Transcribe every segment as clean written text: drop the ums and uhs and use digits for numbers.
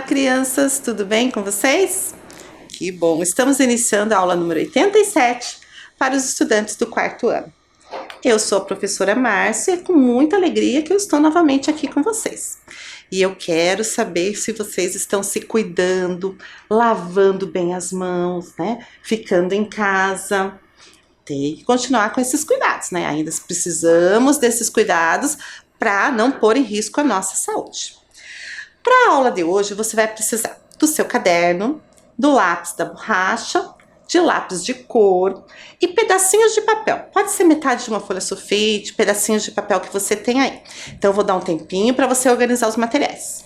crianças, tudo bem com vocês? Que bom! Estamos iniciando a aula número 87 para os estudantes do quarto ano. Eu sou a professora Márcia e com muita alegria que eu estou novamente aqui com vocês. E eu quero saber se vocês estão se cuidando, lavando bem as mãos, né? Ficando em casa. Tem que continuar com esses cuidados, né? Ainda precisamos desses cuidados para não pôr em risco a nossa saúde. Para a aula de hoje, você vai precisar do seu caderno, do lápis da borracha, de lápis de cor e pedacinhos de papel. Pode ser metade de uma folha sulfite, pedacinhos de papel que você tem aí. Então, eu vou dar um tempinho para você organizar os materiais.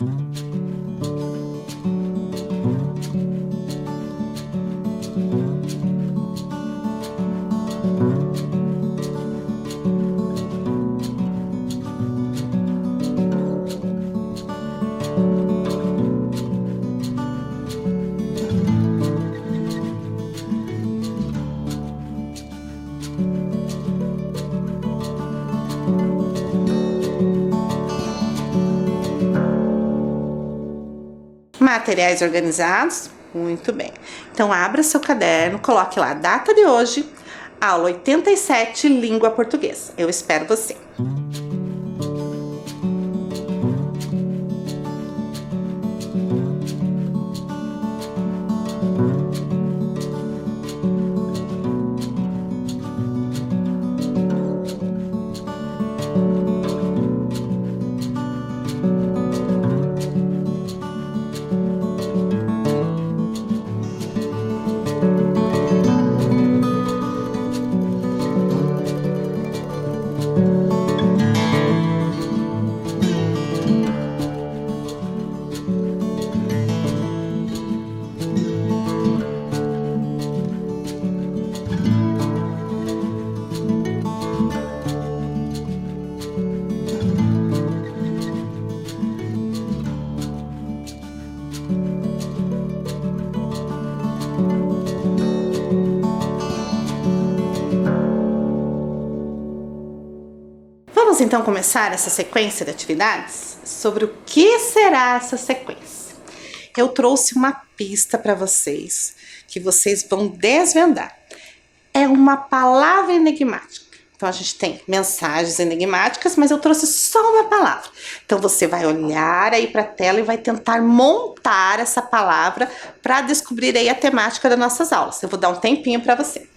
Materiais organizados? Muito bem. Então, abra seu caderno, coloque lá a data de hoje, aula 87, língua portuguesa. Eu espero você. Vamos então começar essa sequência de atividades? Sobre o que será essa sequência? Eu trouxe uma pista para vocês, que vocês vão desvendar. É uma palavra enigmática. Então, a gente tem mensagens enigmáticas, mas eu trouxe só uma palavra. Então, você vai olhar aí para a tela e vai tentar montar essa palavra para descobrir aí a temática das nossas aulas. Eu vou dar um tempinho para você.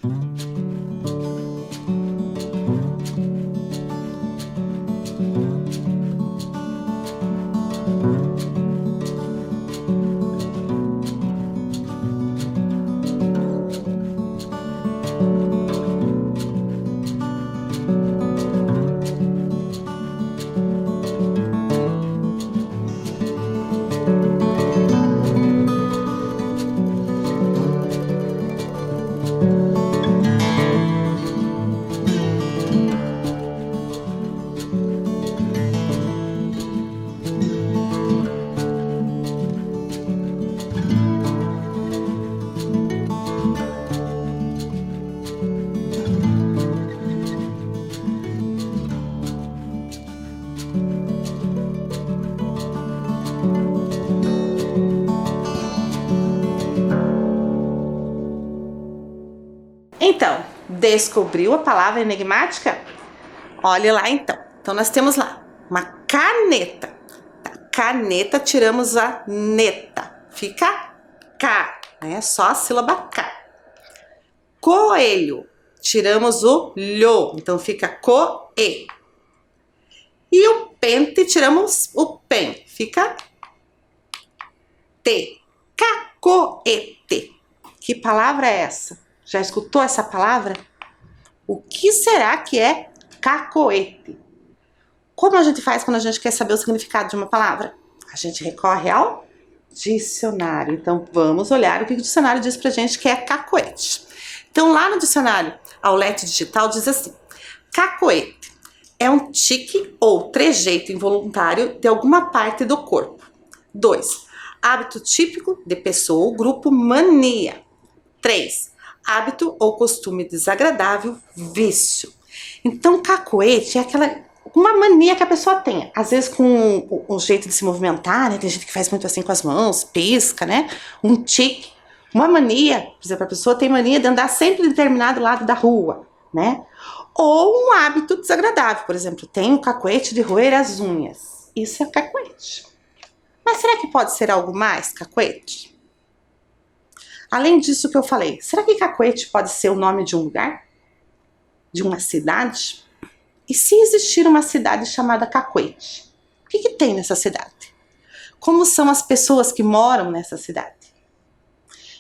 Então, descobriu a palavra enigmática? Olhe lá então. Então, nós temos lá uma caneta. Da caneta, tiramos a neta. Fica K, né? Só a sílaba K. Coelho. Tiramos o lho. Então, fica coe. E o pente, tiramos o pen. Fica T. Cacoete. Que palavra é essa? Já escutou essa palavra? O que será que é cacoete? Como a gente faz quando a gente quer saber o significado de uma palavra? A gente recorre ao dicionário. Então, vamos olhar o que o dicionário diz pra gente que é cacoete. Então, lá no dicionário Aulete Digital diz assim: cacoete é um tique ou trejeito involuntário de alguma parte do corpo. 2. Hábito típico de pessoa ou grupo, mania. 3. Hábito ou costume desagradável, vício. Então, cacoete é aquela uma mania que a pessoa tenha. Às vezes com o jeito de se movimentar, né? Tem gente que faz muito assim com as mãos, pisca, né? Um tique. Uma mania, por exemplo, a pessoa tem mania de andar sempre em determinado lado da rua, né? Ou um hábito desagradável, por exemplo, tem o cacuete de roer as unhas. Isso é cacuete. Mas será que pode ser algo mais, cacuete? Além disso que eu falei, será que cacuete pode ser o nome de um lugar? De uma cidade? E se existir uma cidade chamada Cacoete, o que tem nessa cidade? Como são as pessoas que moram nessa cidade?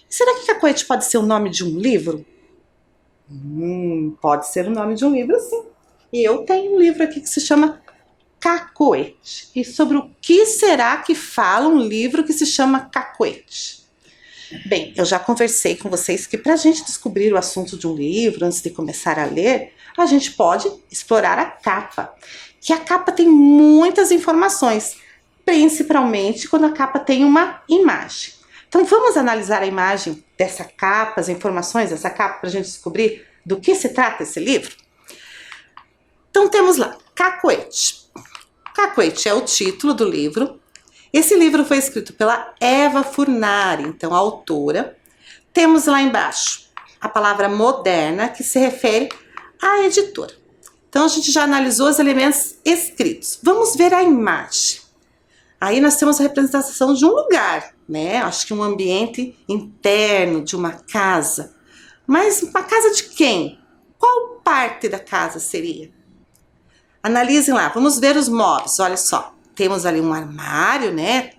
Será que Cacoete pode ser o nome de um livro? Pode ser o nome de um livro, sim. E eu tenho um livro aqui que se chama Cacoete. E sobre o que será que fala um livro que se chama Cacoete? Bem, eu já conversei com vocês que para a gente descobrir o assunto de um livro antes de começar a ler, a gente pode explorar a capa. Que a capa tem muitas informações, principalmente quando a capa tem uma imagem. Então vamos analisar a imagem dessa capa, as informações dessa capa para a gente descobrir do que se trata esse livro? Então temos lá, Cacoete. Cacoete é o título do livro. Esse livro foi escrito pela Eva Furnari, então a autora. Temos lá embaixo a palavra moderna, que se refere à editora. Então a gente já analisou os elementos escritos. Vamos ver a imagem. Aí nós temos a representação de um lugar, né? Acho que um ambiente interno de uma casa. Mas uma casa de quem? Qual parte da casa seria? Analisem lá, vamos ver os móveis, olha só. Temos ali um armário, né?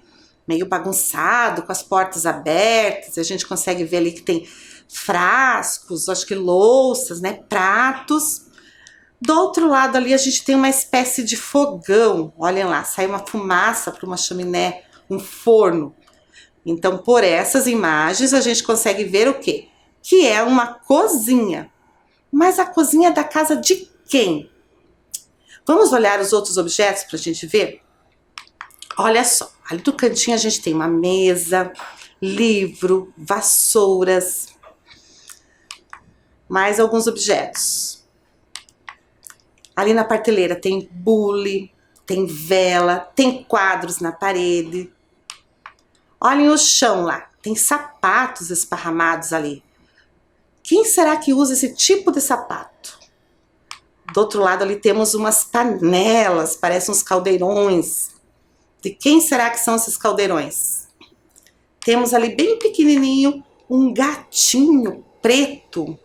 Meio bagunçado, com as portas abertas. A gente consegue ver ali que tem frascos, acho que louças, né? Pratos. Do outro lado ali a gente tem uma espécie de fogão. Olhem lá, sai uma fumaça para uma chaminé, um forno. Então, por essas imagens, a gente consegue ver o quê? Que é uma cozinha. Mas a cozinha é da casa de quem? Vamos olhar os outros objetos para a gente ver? Olha só, ali do cantinho a gente tem uma mesa, livro, vassouras, mais alguns objetos. Ali na prateleira tem bule, tem vela, tem quadros na parede. Olhem o chão lá, tem sapatos esparramados ali. Quem será que usa esse tipo de sapato? Do outro lado ali temos umas panelas, parecem uns caldeirões. De quem será que são esses caldeirões? Temos ali bem pequenininho um gatinho preto.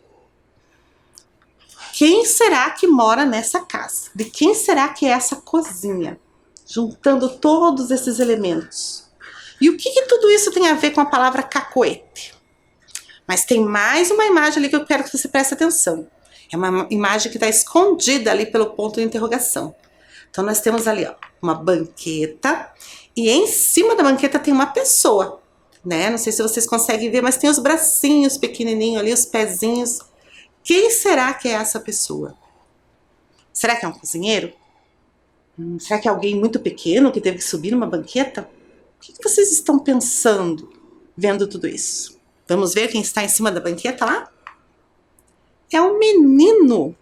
Quem será que mora nessa casa? De quem será que é essa cozinha? Juntando todos esses elementos. E o que tudo isso tem a ver com a palavra cacoete? Mas tem mais uma imagem ali que eu quero que você preste atenção. É uma imagem que está escondida ali pelo ponto de interrogação. Então nós temos ali, ó, uma banqueta e em cima da banqueta tem uma pessoa, né? Não sei se vocês conseguem ver, mas tem os bracinhos pequenininhos ali, os pezinhos. Quem será que é essa pessoa? Será que é um cozinheiro? Será que é alguém muito pequeno que teve que subir numa banqueta? O que vocês estão pensando vendo tudo isso? Vamos ver quem está em cima da banqueta lá? É um menino.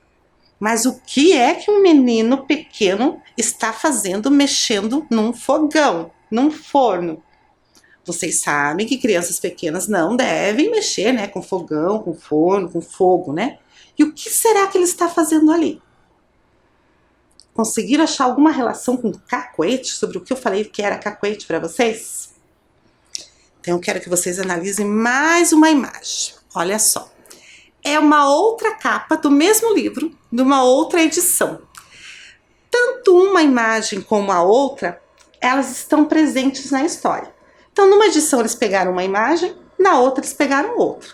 Mas o que é que um menino pequeno está fazendo mexendo num fogão, num forno? Vocês sabem que crianças pequenas não devem mexer, né, com fogão, com forno, com fogo, né? E o que será que ele está fazendo ali? Conseguiram achar alguma relação com cacoete, sobre o que eu falei que era cacoete para vocês? Então eu quero que vocês analisem mais uma imagem. Olha só. É uma outra capa do mesmo livro, de uma outra edição. Tanto uma imagem como a outra, elas estão presentes na história. Então, numa edição eles pegaram uma imagem, na outra eles pegaram outra.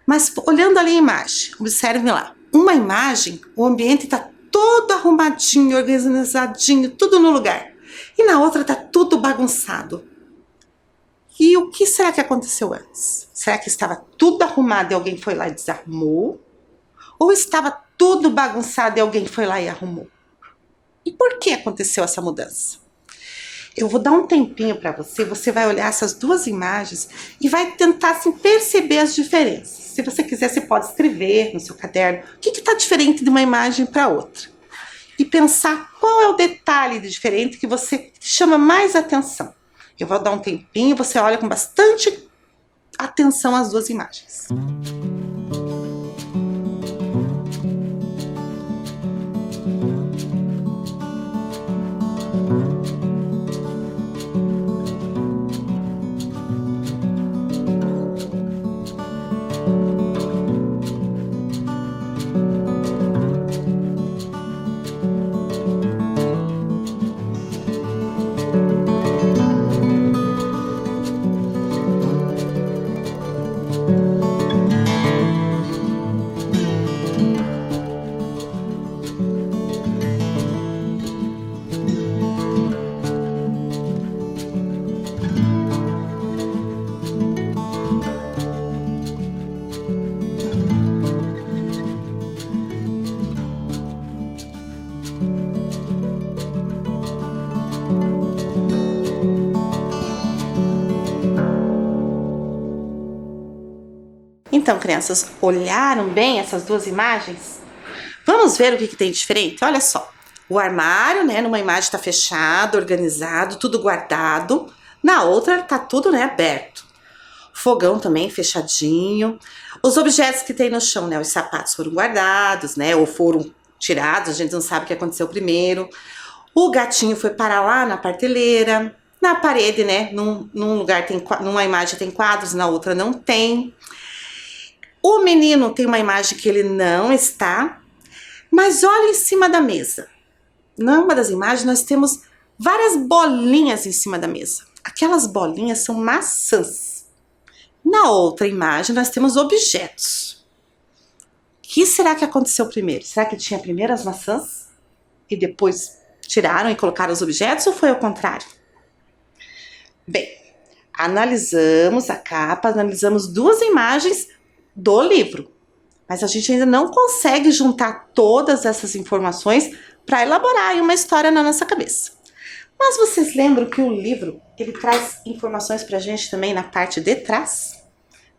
Mas olhando ali a imagem, observem lá. Uma imagem, o ambiente está todo arrumadinho, organizadinho, tudo no lugar. E na outra está tudo bagunçado. E o que será que aconteceu antes? Será que estava tudo arrumado e alguém foi lá e desarrumou? Ou estava tudo bagunçado e alguém foi lá e arrumou? E por que aconteceu essa mudança? Eu vou dar um tempinho para você, você vai olhar essas duas imagens e vai tentar assim, perceber as diferenças. Se você quiser, você pode escrever no seu caderno o que está diferente de uma imagem para outra. e pensar qual é o detalhe de diferente que você chama mais atenção. Eu vou dar um tempinho, você olha com bastante atenção as duas imagens. Então, crianças, olharam bem essas duas imagens? Vamos ver o que tem de diferente? Olha só, o armário, né, numa imagem está fechado, organizado, tudo guardado. Na outra tá tudo, né, aberto. O fogão também fechadinho. Os objetos que tem no chão, né, os sapatos foram guardados, né, ou foram tirados, a gente não sabe o que aconteceu primeiro. O gatinho foi parar lá na prateleira. Na parede, né, num lugar numa imagem tem quadros, na outra não tem. O menino tem uma imagem que ele não está, mas olha em cima da mesa. Numa das imagens nós temos várias bolinhas em cima da mesa. Aquelas bolinhas são maçãs. Na outra imagem nós temos objetos. O que será que aconteceu primeiro? Será que tinha primeiro as maçãs e depois tiraram e colocaram os objetos, ou foi ao contrário? Bem, analisamos a capa, analisamos duas imagens do livro, mas a gente ainda não consegue juntar todas essas informações para elaborar uma história na nossa cabeça. Mas vocês lembram que o livro, ele traz informações para a gente também na parte de trás?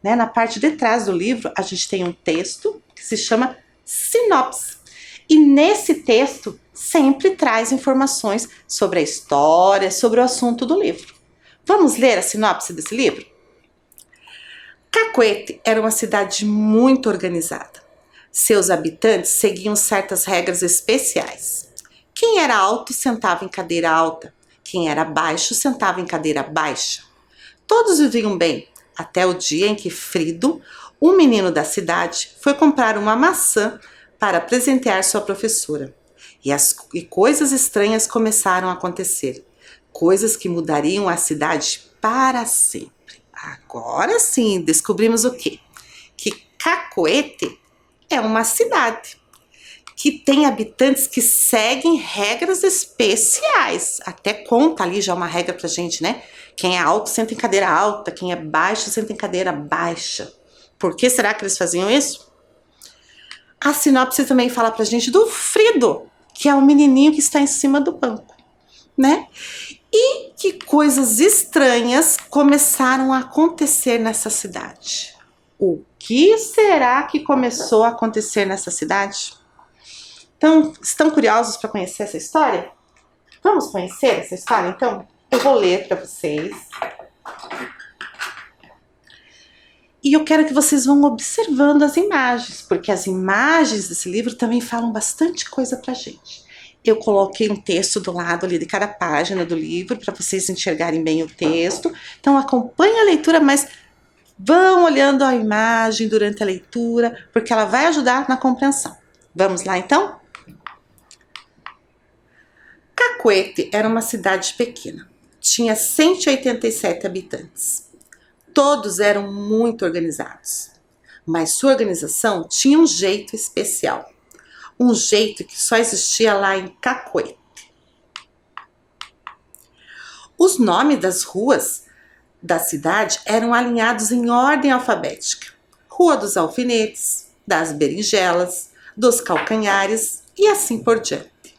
Né? Na parte de trás do livro, a gente tem um texto que se chama sinopse. E nesse texto sempre traz informações sobre a história, sobre o assunto do livro. Vamos ler a sinopse desse livro? Cacoete era uma cidade muito organizada. Seus habitantes seguiam certas regras especiais. Quem era alto sentava em cadeira alta. Quem era baixo sentava em cadeira baixa. Todos viviam bem, até o dia em que Frido, um menino da cidade, foi comprar uma maçã para presentear sua professora. E coisas estranhas começaram a acontecer. Coisas que mudariam a cidade para sempre. Agora sim, descobrimos o quê? Que Cacoete é uma cidade que tem habitantes que seguem regras especiais. Até conta ali já uma regra pra gente, né? Quem é alto senta em cadeira alta, quem é baixo senta em cadeira baixa. Por que será que eles faziam isso? A sinopse também fala pra gente do Frido, que é o menininho que está em cima do banco, né? E que coisas estranhas começaram a acontecer nessa cidade. O que será que começou a acontecer nessa cidade? Então, estão curiosos para conhecer essa história? Vamos conhecer essa história, então? Eu vou ler para vocês. E eu quero que vocês vão observando as imagens, porque as imagens desse livro também falam bastante coisa pra gente. Eu coloquei um texto do lado ali de cada página do livro para vocês enxergarem bem o texto. Então acompanhe a leitura, mas vão olhando a imagem durante a leitura, porque ela vai ajudar na compreensão. Vamos lá então? Cacoete era uma cidade pequena. Tinha 187 habitantes. Todos eram muito organizados, mas sua organização tinha um jeito especial. Um jeito que só existia lá em Cacoete. Os nomes das ruas da cidade eram alinhados em ordem alfabética. Rua dos Alfinetes, das Berinjelas, dos Calcanhares e assim por diante.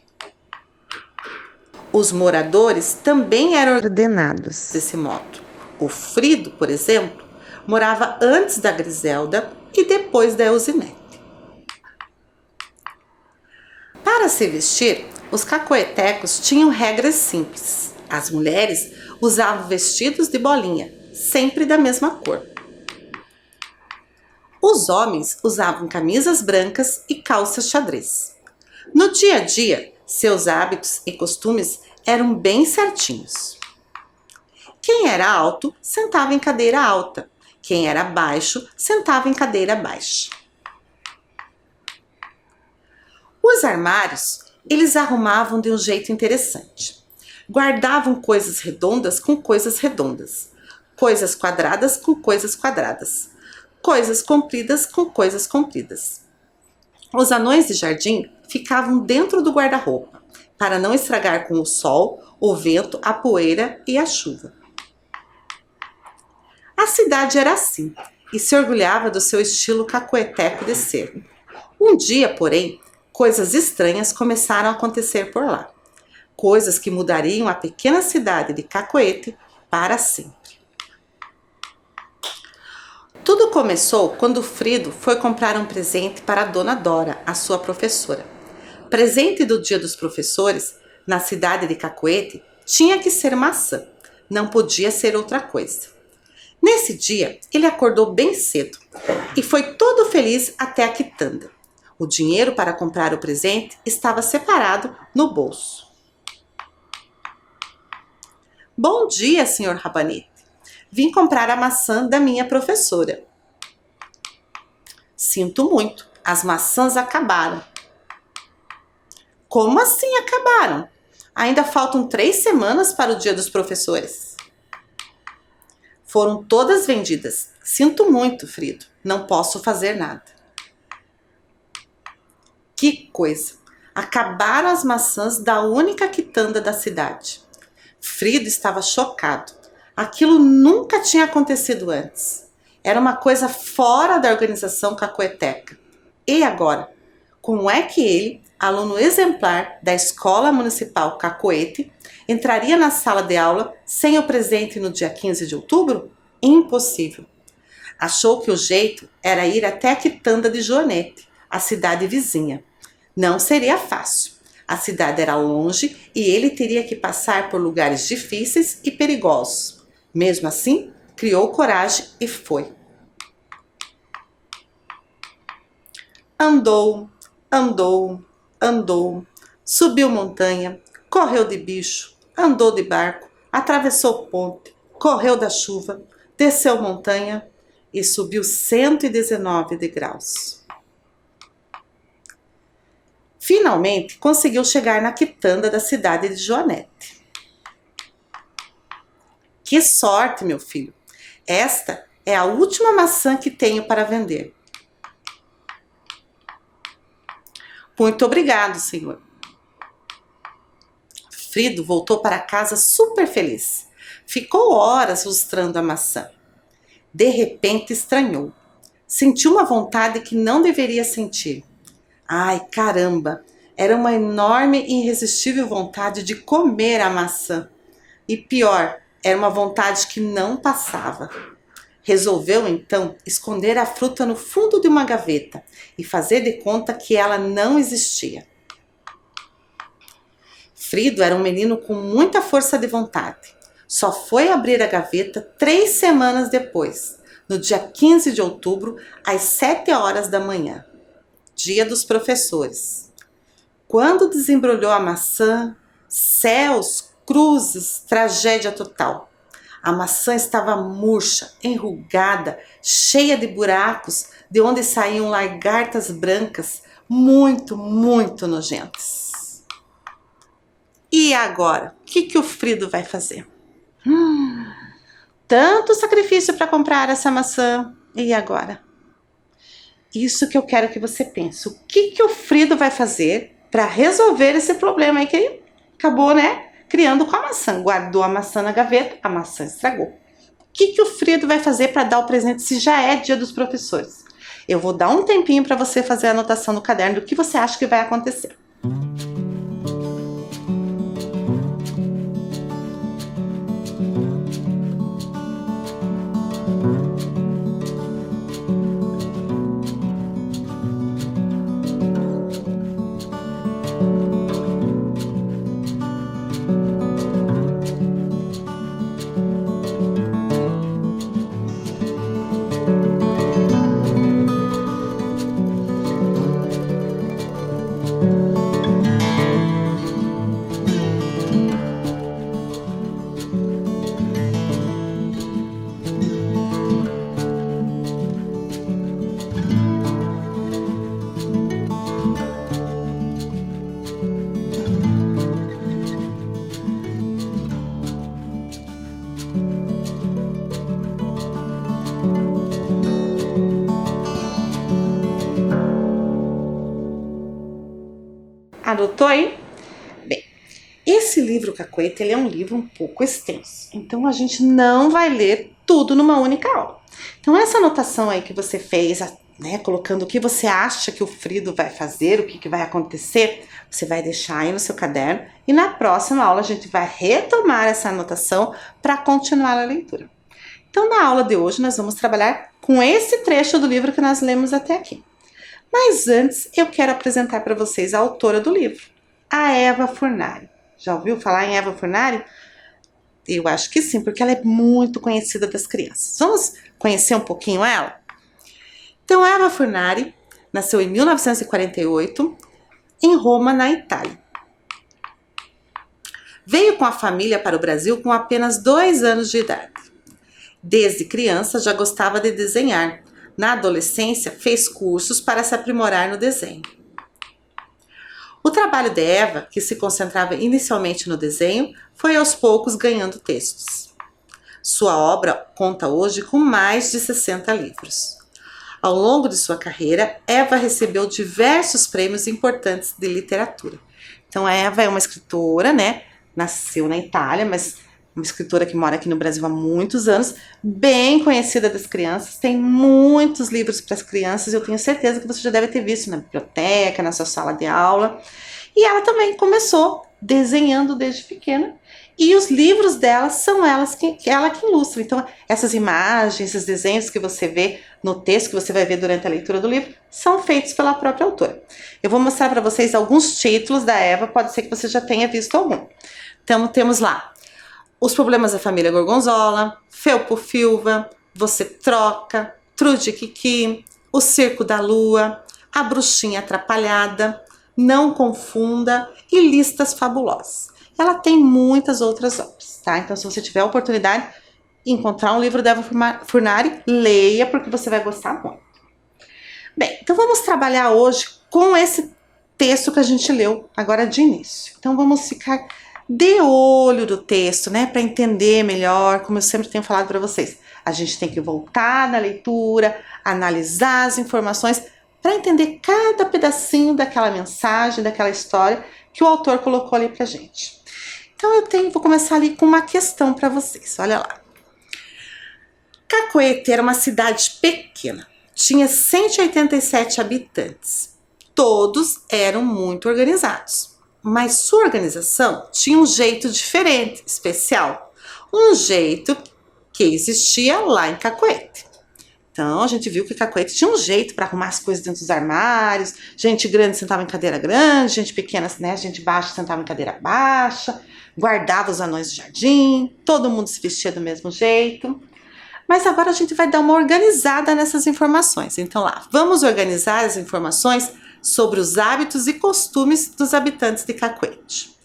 Os moradores também eram ordenados desse modo. O Frido, por exemplo, morava antes da Griselda e depois da Elzinete. Para se vestir, os cacoetecos tinham regras simples. As mulheres usavam vestidos de bolinha, sempre da mesma cor. Os homens usavam camisas brancas e calças xadrez. No dia a dia, seus hábitos e costumes eram bem certinhos. Quem era alto, sentava em cadeira alta. Quem era baixo, sentava em cadeira baixa. Os armários, eles arrumavam de um jeito interessante. Guardavam coisas redondas com coisas redondas, coisas quadradas com coisas quadradas, coisas compridas com coisas compridas. Os anões de jardim ficavam dentro do guarda-roupa, para não estragar com o sol, o vento, a poeira e a chuva. A cidade era assim, e se orgulhava do seu estilo cacoeteco de ser. Um dia, porém, coisas estranhas começaram a acontecer por lá. Coisas que mudariam a pequena cidade de Cacoete para sempre. Tudo começou quando Frido foi comprar um presente para a Dona Dora, a sua professora. Presente do Dia dos Professores, na cidade de Cacoete, tinha que ser maçã. Não podia ser outra coisa. Nesse dia, ele acordou bem cedo e foi todo feliz até a quitanda. O dinheiro para comprar o presente estava separado no bolso. Bom dia, Sr. Rabanete. Vim comprar a maçã da minha professora. Sinto muito, as maçãs acabaram. Como assim acabaram? Ainda faltam 3 semanas para o Dia dos Professores. Foram todas vendidas. Sinto muito, Frido. Não posso fazer nada. Que coisa! Acabaram as maçãs da única quitanda da cidade. Frido estava chocado. Aquilo nunca tinha acontecido antes. Era uma coisa fora da organização cacoeteca. E agora? Como é que ele, aluno exemplar da Escola Municipal Cacoete, entraria na sala de aula sem o presente no dia 15 de outubro? Impossível. Achou que o jeito era ir até a quitanda de Joanete, a cidade vizinha. Não seria fácil. A cidade era longe e ele teria que passar por lugares difíceis e perigosos. Mesmo assim, criou coragem e foi. Andou, andou, andou, subiu montanha, correu de bicho, andou de barco, atravessou ponte, correu da chuva, desceu montanha e subiu 119 degraus. Finalmente, conseguiu chegar na quitanda da cidade de Joanete. Que sorte, meu filho! Esta é a última maçã que tenho para vender. Muito obrigado, senhor. Frido voltou para casa super feliz. Ficou horas lustrando a maçã. De repente estranhou. Sentiu uma vontade que não deveria sentir. Ai, caramba! Era uma enorme e irresistível vontade de comer a maçã. E pior, era uma vontade que não passava. Resolveu, então, esconder a fruta no fundo de uma gaveta e fazer de conta que ela não existia. Frido era um menino com muita força de vontade. Só foi abrir a gaveta 3 semanas depois, no dia 15 de outubro, às 7 horas da manhã. Dia dos Professores. Quando desembrulhou a maçã, céus, cruzes, tragédia total. A maçã estava murcha, enrugada, cheia de buracos, de onde saíam lagartas brancas, muito, muito nojentas. E agora? O que o Frido vai fazer? Tanto sacrifício para comprar essa maçã. E agora? Isso que eu quero que você pense. O que o Frido vai fazer para resolver esse problema aí que ele acabou, criando com a maçã? Guardou a maçã na gaveta, a maçã estragou. O que o Frido vai fazer para dar o presente se já é Dia dos Professores? Eu vou dar um tempinho para você fazer a anotação no caderno do que você acha que vai acontecer. Anotou aí? Bem, esse livro Cacoete, ele é um livro um pouco extenso, então a gente não vai ler tudo numa única aula. Então essa anotação aí que você fez, né, colocando o que você acha que o Frido vai fazer, o que vai acontecer, você vai deixar aí no seu caderno e na próxima aula a gente vai retomar essa anotação para continuar a leitura. Então na aula de hoje nós vamos trabalhar com esse trecho do livro que nós lemos até aqui. Mas antes eu quero apresentar para vocês a autora do livro, a Eva Furnari. Já ouviu falar em Eva Furnari? Eu acho que sim, porque ela é muito conhecida das crianças. Vamos conhecer um pouquinho ela? Então, Eva Furnari nasceu em 1948 em Roma, na Itália. Veio com a família para o Brasil com apenas 2 anos de idade. Desde criança já gostava de desenhar. Na adolescência, fez cursos para se aprimorar no desenho. O trabalho de Eva, que se concentrava inicialmente no desenho, foi aos poucos ganhando textos. Sua obra conta hoje com mais de 60 livros. Ao longo de sua carreira, Eva recebeu diversos prêmios importantes de literatura. Então, a Eva é uma escritora, né? Nasceu na Itália, mas uma escritora que mora aqui no Brasil há muitos anos, bem conhecida das crianças, tem muitos livros para as crianças, eu tenho certeza que você já deve ter visto na biblioteca, na sua sala de aula. E ela também começou desenhando desde pequena, e os livros dela são ela que ilustra. Então, essas imagens, esses desenhos que você vê no texto, que você vai ver durante a leitura do livro, são feitos pela própria autora. Eu vou mostrar para vocês alguns títulos da Eva, pode ser que você já tenha visto algum. Então, temos lá Os Problemas da Família Gorgonzola, Felpo Filva, Você Troca, Trude Kiki, O Circo da Lua, A Bruxinha Atrapalhada, Não Confunda e Listas Fabulosas. Ela tem muitas outras obras, tá? Então, se você tiver a oportunidade de encontrar um livro da Eva Furnari, leia, porque você vai gostar muito. Bem, então vamos trabalhar hoje com esse texto que a gente leu agora de início. Então, vamos ficar de olho do texto, né? Para entender melhor, como eu sempre tenho falado para vocês. A gente tem que voltar na leitura, analisar as informações, para entender cada pedacinho daquela mensagem, daquela história que o autor colocou ali pra gente. Então vou começar ali com uma questão para vocês, olha lá. Cacoete era uma cidade pequena, tinha 187 habitantes. Todos eram muito organizados, mas sua organização tinha um jeito diferente, especial. Um jeito que existia lá em Cacoete. Então, a gente viu que Cacoete tinha um jeito para arrumar as coisas dentro dos armários. Gente grande sentava em cadeira grande, gente pequena, né, gente baixa sentava em cadeira baixa, guardava os anões do jardim, todo mundo se vestia do mesmo jeito. Mas agora a gente vai dar uma organizada nessas informações. Então lá, vamos organizar as informações sobre os hábitos e costumes dos habitantes de Cacoete.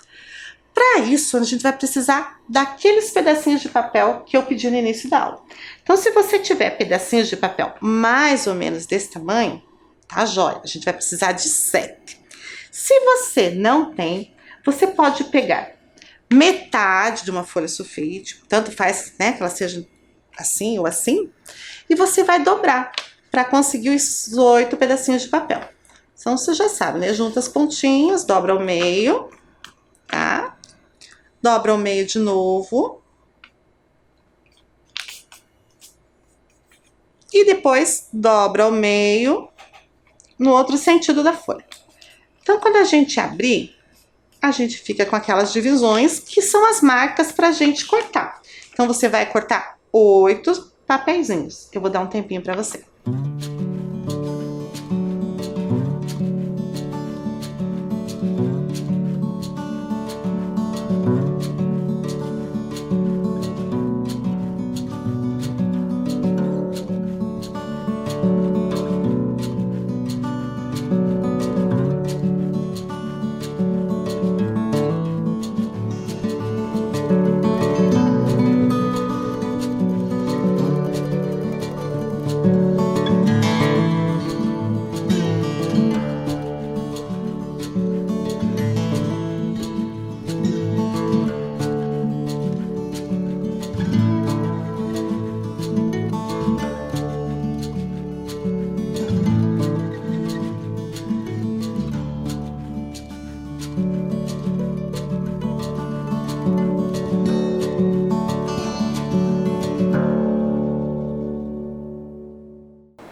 Para isso, a gente vai precisar daqueles pedacinhos de papel que eu pedi no início da aula. Então, se você tiver pedacinhos de papel mais ou menos desse tamanho, tá joia, a gente vai precisar de 7. Se você não tem, você pode pegar metade de uma folha sulfite, tanto faz, né, que ela seja assim ou assim, e você vai dobrar para conseguir os 8 pedacinhos de papel. Então, você já sabe, né? Junta as pontinhas, dobra ao meio, tá? Dobra ao meio de novo. E depois dobra ao meio no outro sentido da folha. Então, quando a gente abrir, a gente fica com aquelas divisões que são as marcas para a gente cortar. Então, você vai cortar 8 papeizinhos. Eu vou dar um tempinho para você.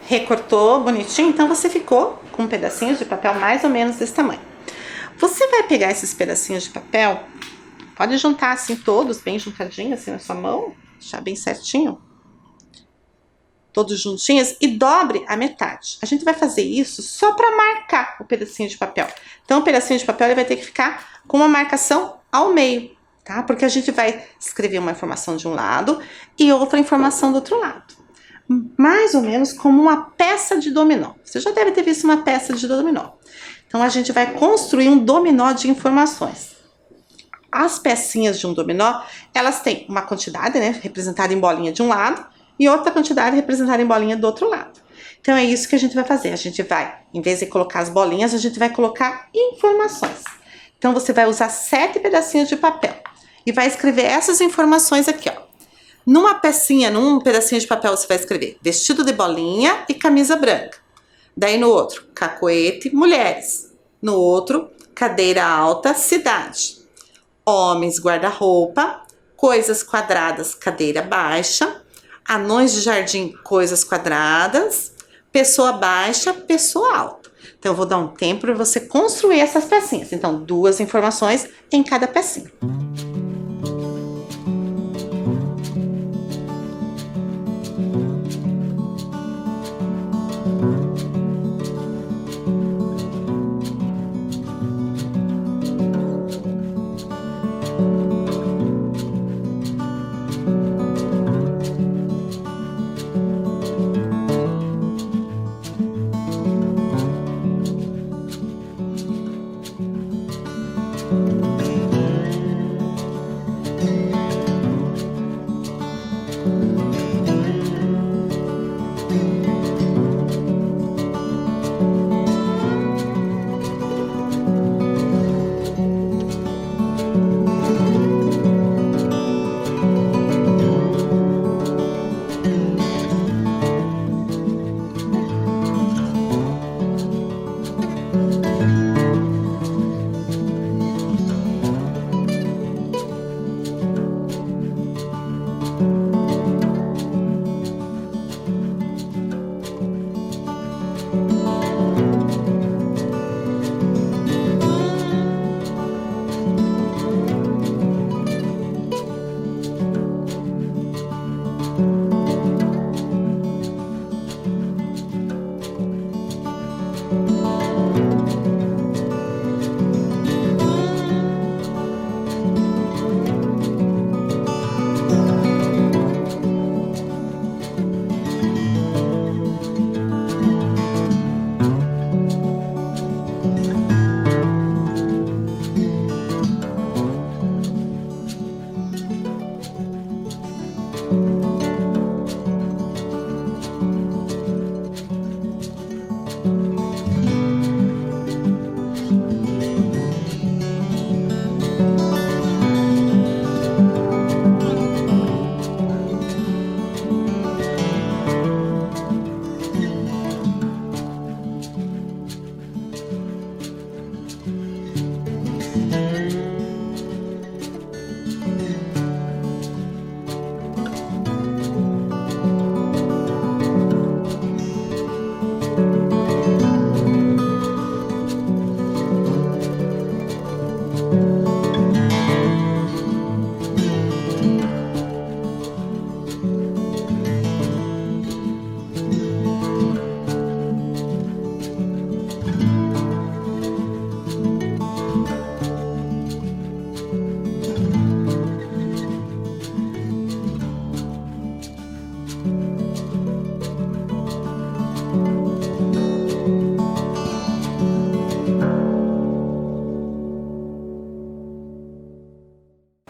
Recortou bonitinho, então você ficou com pedacinhos de papel mais ou menos desse tamanho. Você vai pegar esses pedacinhos de papel, pode juntar assim todos, bem juntadinhos assim na sua mão, deixar bem certinho. Todos juntinhos e dobre a metade. A gente vai fazer isso só para marcar o pedacinho de papel. Então o pedacinho de papel ele vai ter que ficar com uma marcação ao meio, tá? Porque a gente vai escrever uma informação de um lado e outra informação do outro lado. Mais ou menos como uma peça de dominó. Você já deve ter visto uma peça de dominó. Então a gente vai construir um dominó de informações. As pecinhas de um dominó, elas têm uma quantidade, né, representada em bolinha de um lado e outra quantidade representada em bolinha do outro lado. Então é isso que a gente vai fazer. A gente vai, em vez de colocar as bolinhas, a gente vai colocar informações. Então você vai usar 7 pedacinhos de papel e vai escrever essas informações aqui, ó. Numa pecinha, num pedacinho de papel você vai escrever vestido de bolinha e camisa branca. Daí no outro, cacoete, mulheres. No outro, cadeira alta, cidade. Homens, guarda-roupa. Coisas quadradas, cadeira baixa. Anões de jardim, coisas quadradas. Pessoa baixa, pessoa alta. Então eu vou dar um tempo para você construir essas pecinhas. Então 2 informações em cada pecinha.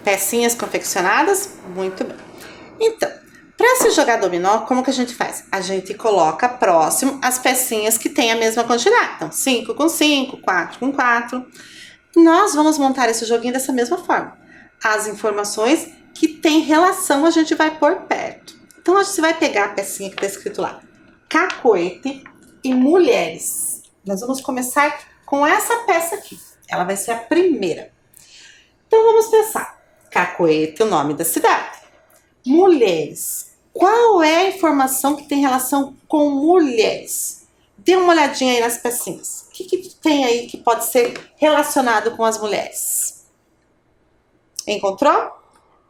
Pecinhas confeccionadas? Muito bem. Então, para se jogar dominó, como que a gente faz? A gente coloca próximo as pecinhas que têm a mesma quantidade. Então, 5 com 5, 4 com 4. Nós vamos montar esse joguinho dessa mesma forma. As informações que têm relação a gente vai pôr perto. Então, a gente vai pegar a pecinha que está escrito lá, cacoete e mulheres. Nós vamos começar com essa peça aqui. Ela vai ser a primeira. Então, vamos pensar. Cacoete, o nome da cidade. Mulheres. Qual é a informação que tem relação com mulheres? Dê uma olhadinha aí nas pecinhas. O que tem aí que pode ser relacionado com as mulheres? Encontrou?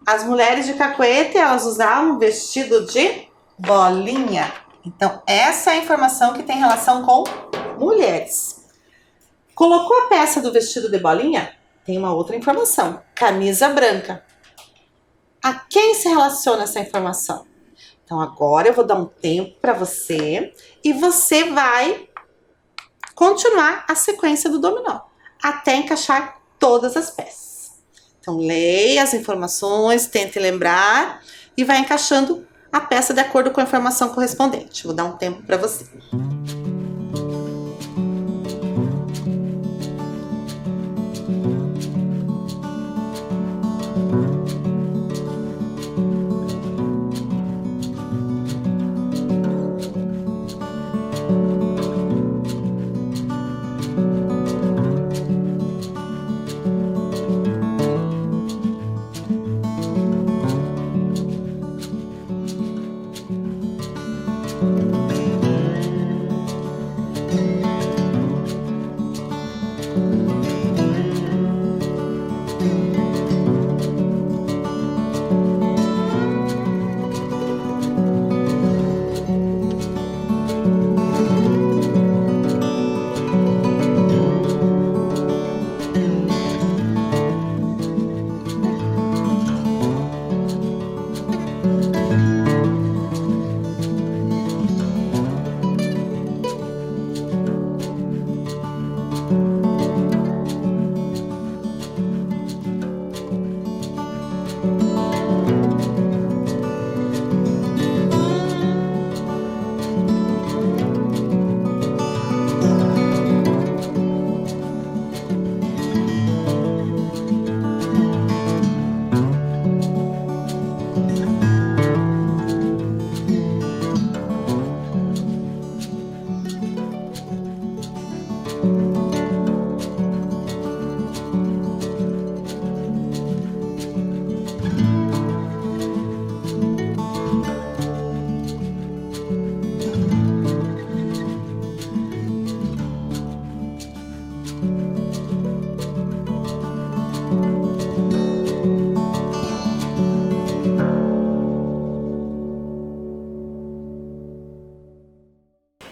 As mulheres de Cacoete, elas usavam vestido de bolinha. Então, essa é a informação que tem relação com mulheres. Colocou a peça do vestido de bolinha? Tem uma outra informação. Camisa branca. A quem se relaciona essa informação? Então, agora eu vou dar um tempo para você e você vai continuar a sequência do dominó até encaixar todas as peças. Então, leia as informações, tente lembrar e vai encaixando a peça de acordo com a informação correspondente. Vou dar um tempo para você.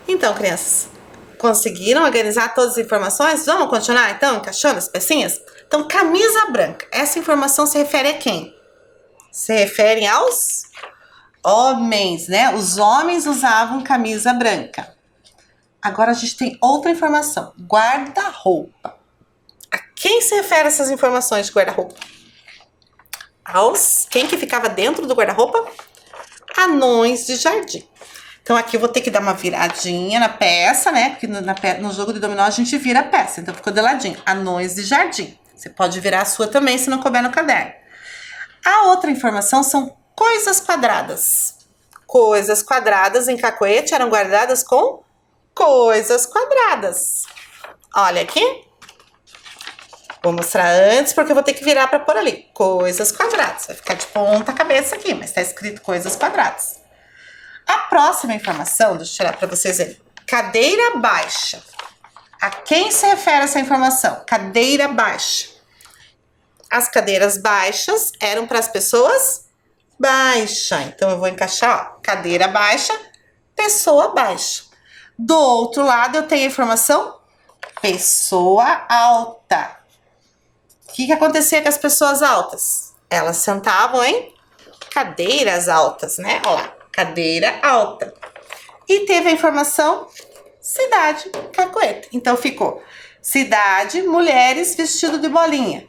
Então, crianças, conseguiram organizar todas as informações? Vamos continuar, então, encaixando as pecinhas? Então, camisa branca. Essa informação se refere a quem? Se refere aos homens, né? Os homens usavam camisa branca. Agora a gente tem outra informação. Guarda-roupa. A quem se refere essas informações de guarda-roupa? Quem que ficava dentro do guarda-roupa? Anões de jardim. Então aqui eu vou ter que dar uma viradinha na peça, né? Porque no jogo de dominó a gente vira a peça. Então ficou de ladinho. Anões de jardim. Você pode virar a sua também se não couber no caderno. A outra informação são coisas quadradas. Coisas quadradas em cacoete eram guardadas com coisas quadradas. Olha aqui. Vou mostrar antes porque eu vou ter que virar para pôr ali. Coisas quadradas. Vai ficar de ponta cabeça aqui, mas está escrito coisas quadradas. A próxima informação, deixa eu tirar para vocês verem. Cadeira baixa. A quem se refere essa informação? Cadeira baixa. As cadeiras baixas eram para as pessoas baixas. Então eu vou encaixar, ó, cadeira baixa, pessoa baixa. Do outro lado eu tenho a informação pessoa alta. O que acontecia com as pessoas altas? Elas sentavam em cadeiras altas, né? Olha lá, cadeira alta. E teve a informação cidade, cacoeta. Então ficou cidade, mulheres, vestido de bolinha.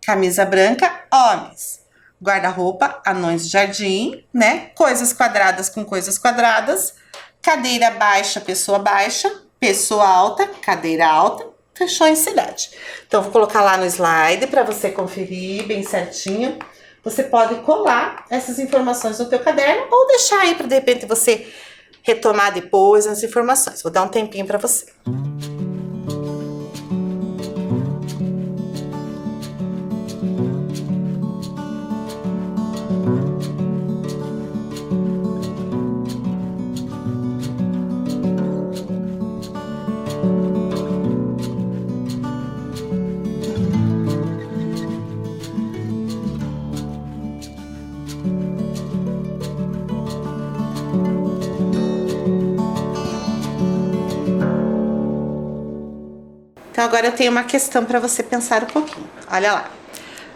Camisa branca, homens. Guarda-roupa, anões de jardim, né? Coisas quadradas com coisas quadradas. Cadeira baixa, pessoa alta, cadeira alta. Fechou em cidade. Então, vou colocar lá no slide para você conferir bem certinho. Você pode colar essas informações no teu caderno ou deixar aí para, de repente, você retomar depois as informações. Vou dar um tempinho para você. Então agora eu tenho uma questão para você pensar um pouquinho. Olha lá.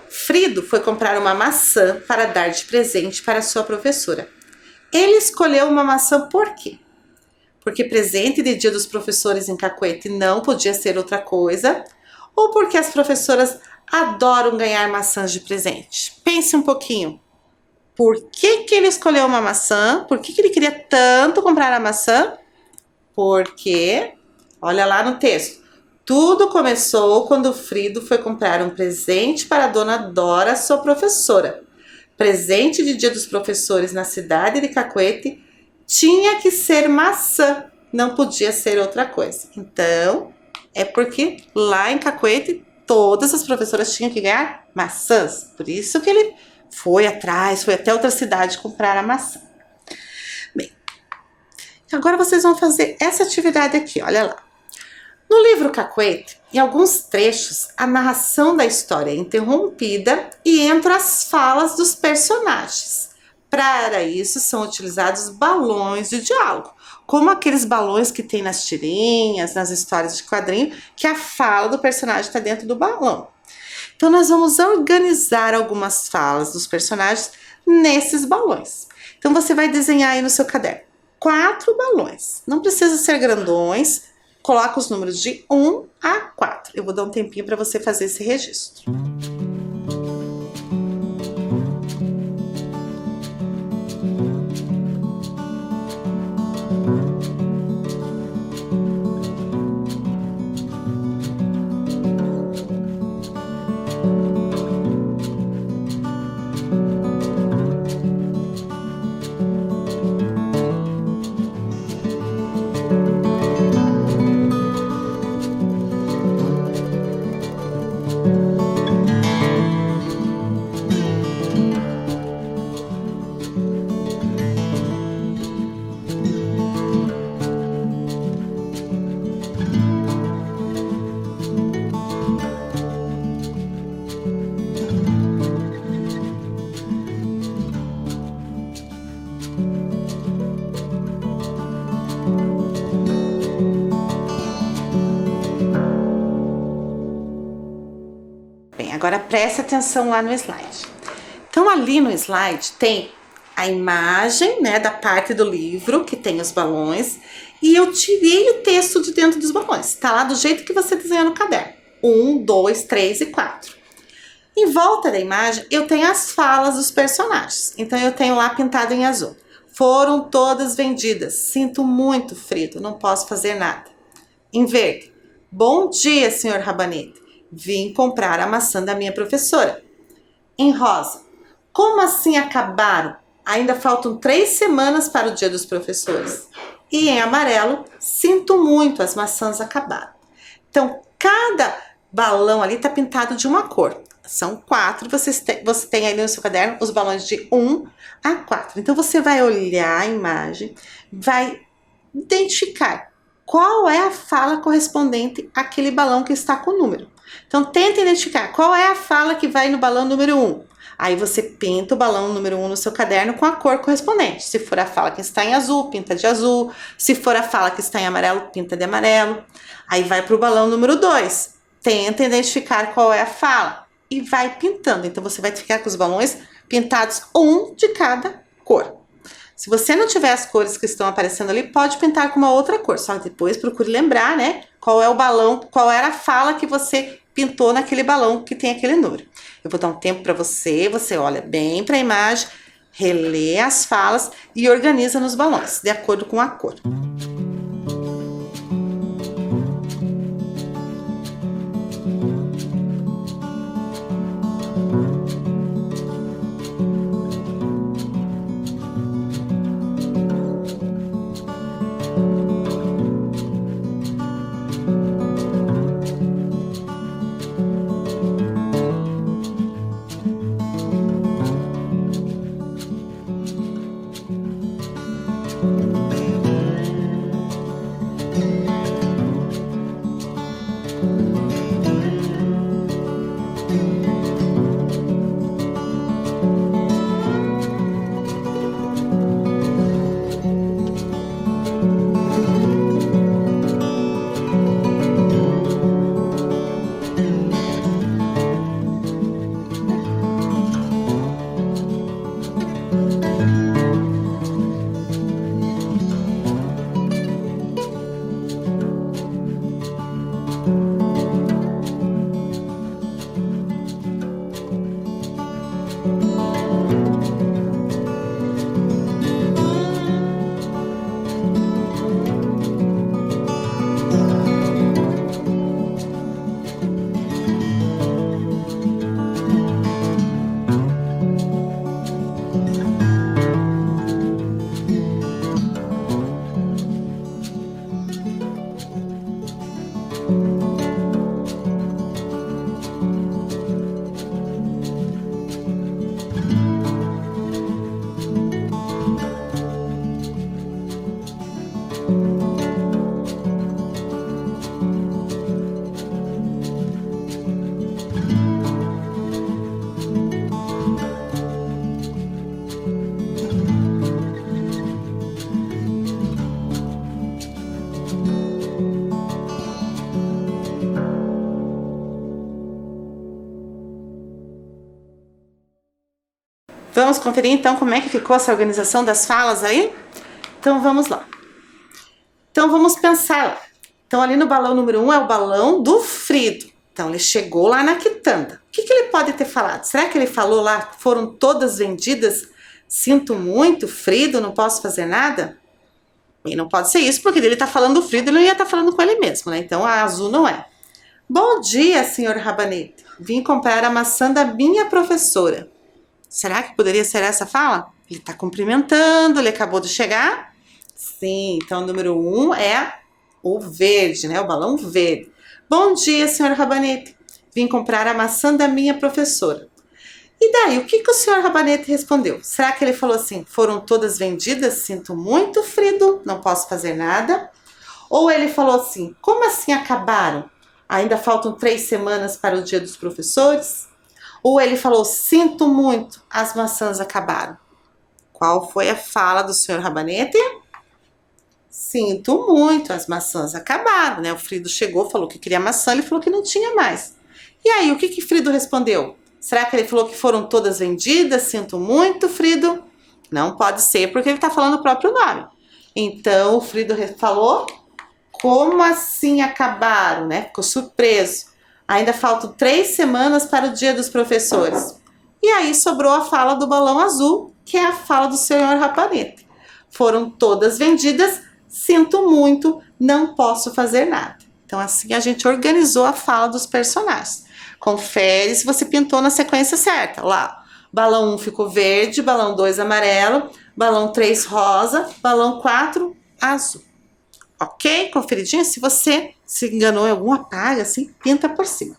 Frido foi comprar uma maçã para dar de presente para sua professora. Ele escolheu uma maçã por quê? Porque presente de Dia dos Professores em Cacoete não podia ser outra coisa, ou porque as professoras adoram ganhar maçãs de presente? Pense um pouquinho. Por que ele escolheu uma maçã? Por que ele queria tanto comprar a maçã? Porque, olha lá no texto, tudo começou quando o Frido foi comprar um presente para a dona Dora, sua professora. Presente de Dia dos Professores na cidade de Cacoete tinha que ser maçã, não podia ser outra coisa. Então, é porque lá em Cacoete todas as professoras tinham que ganhar maçãs. Por isso que ele foi atrás, foi até outra cidade comprar a maçã. Bem, agora vocês vão fazer essa atividade aqui, olha lá. No livro Cacoete, em alguns trechos, a narração da história é interrompida e entram as falas dos personagens. Para isso, são utilizados balões de diálogo, como aqueles balões que tem nas tirinhas, nas histórias de quadrinho, que a fala do personagem está dentro do balão. Então, nós vamos organizar algumas falas dos personagens nesses balões. Então, você vai desenhar aí no seu caderno 4 balões. Não precisa ser grandões. Coloca os números de 1 a 4. Eu vou dar um tempinho para você fazer esse registro. Agora preste atenção lá no slide. Então ali no slide tem a imagem, né, da parte do livro que tem os balões e eu tirei o texto de dentro dos balões. Tá lá do jeito que você desenhou no caderno. 1, 2, 3 e 4. Em volta da imagem eu tenho as falas dos personagens. Então eu tenho lá pintado em azul. Foram todas vendidas. Sinto muito, Frido, não posso fazer nada. Em verde. Bom dia, senhor Rabanete. Vim comprar a maçã da minha professora. Em rosa. Como assim acabaram? Ainda faltam 3 semanas para o Dia dos Professores. E em amarelo, sinto muito, as maçãs acabaram. Então, cada balão ali está pintado de uma cor. São 4, você tem ali no seu caderno os balões de 1 a 4. Então, você vai olhar a imagem, vai identificar qual é a fala correspondente àquele balão que está com o número. Então, tenta identificar qual é a fala que vai no balão número 1. Aí você pinta o balão número 1 no seu caderno com a cor correspondente. Se for a fala que está em azul, pinta de azul. Se for a fala que está em amarelo, pinta de amarelo. Aí vai para o balão número 2. Tenta identificar qual é a fala e vai pintando. Então, você vai ficar com os balões pintados um de cada cor. Se você não tiver as cores que estão aparecendo ali, pode pintar com uma outra cor. Só que depois procure lembrar, né? Qual é o balão, qual era a fala que você pintou naquele balão que tem aquele número. Eu vou dar um tempo para você, você olha bem para a imagem, relê as falas e organiza nos balões, de acordo com a cor. Vamos conferir então como é que ficou essa organização das falas aí? Então vamos lá. Então vamos pensar lá. Então ali no balão número 1 é o balão do Frido. Então ele chegou lá na quitanda. O que ele pode ter falado? Será que ele falou lá, foram todas vendidas? Sinto muito, Frido, não posso fazer nada? E não pode ser isso, porque ele tá falando do Frido, ele não ia estar falando com ele mesmo, né? Então a Azul não é. Bom dia, senhor Rabanete. Vim comprar a maçã da minha professora. Será que poderia ser essa fala? Ele está cumprimentando, ele acabou de chegar? Sim, então o número 1 é o verde, né? O balão verde. Bom dia, senhor Rabanete. Vim comprar a maçã da minha professora. E daí, o que o senhor Rabanete respondeu? Será que ele falou assim, foram todas vendidas? Sinto muito, Frido, não posso fazer nada. Ou ele falou assim, como assim acabaram? Ainda faltam 3 semanas para o dia dos professores? Ou ele falou, sinto muito, as maçãs acabaram. Qual foi a fala do senhor Rabanete? Sinto muito, as maçãs acabaram, né? O Frido chegou, falou que queria maçã, ele falou que não tinha mais. E aí, o que Frido respondeu? Será que ele falou que foram todas vendidas? Sinto muito, Frido. Não pode ser, porque ele está falando o próprio nome. Então, o Frido falou, como assim acabaram, né? Ficou surpreso. Ainda faltam 3 semanas para o dia dos professores. E aí sobrou a fala do balão azul, que é a fala do senhor Rabanete. Foram todas vendidas, sinto muito, não posso fazer nada. Então assim a gente organizou a fala dos personagens. Confere se você pintou na sequência certa. Lá, balão 1 ficou verde, balão 2 amarelo, balão 3 rosa, balão 4 azul. Ok? Conferidinha? Se você se enganou em alguma palha, assim, pinta por cima.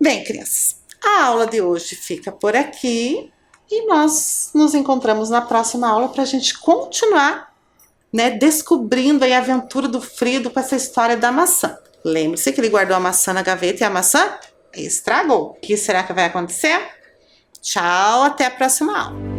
Bem, crianças, a aula de hoje fica por aqui e nós nos encontramos na próxima aula para a gente continuar, né, descobrindo aí a aventura do Frido com essa história da maçã. Lembre-se que ele guardou a maçã na gaveta e a maçã estragou. O que será que vai acontecer? Tchau, até a próxima aula.